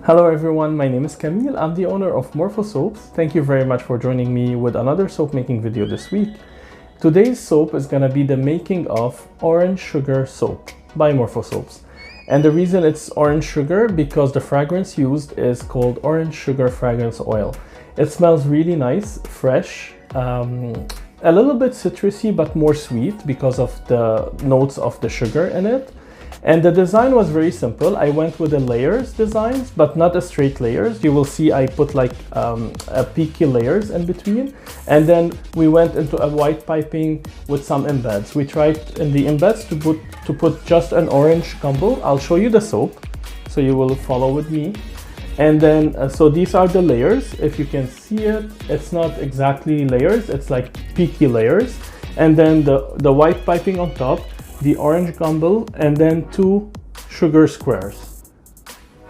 Hello everyone, my name is Camille. I'm the owner of Morfosoaps. Thank you very much for joining me with another soap making video this week. Today's soap is gonna be the making of orange sugar soap by Morfosoaps. And the reason it's orange sugar because the fragrance used is called orange sugar fragrance oil. It smells really nice, fresh, a little bit citrusy but more sweet because of the notes of the sugar in it. And the design was very simple. I went with the layers designs, but not a straight layers. You will see I put like a peaky layers in between. And then we went into a white piping with some embeds. We tried in the embeds to put just an orange gumbo. I'll show you the soap, so you will follow with me. And then, so these are the layers. If you can see it, it's not exactly layers, it's like peaky layers. And then the white piping on top, the orange gumbo, and then 2 sugar squares.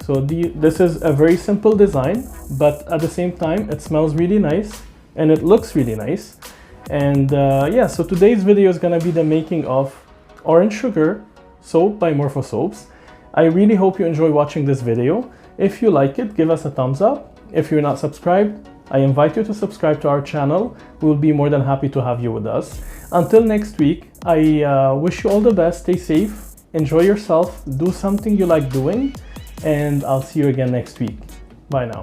So this is a very simple design, but at the same time it smells really nice and it looks really nice. And yeah, so today's video is gonna be the making of orange sugar soap by Morfosoaps. I really hope you enjoy watching this video. If you like it, give us a thumbs up. If you're not subscribed, I invite you to subscribe to our channel. We'll be more than happy to have you with us. Until next week, I wish you all the best. Stay safe, enjoy yourself, do something you like doing, and I'll see you again next week. Bye now.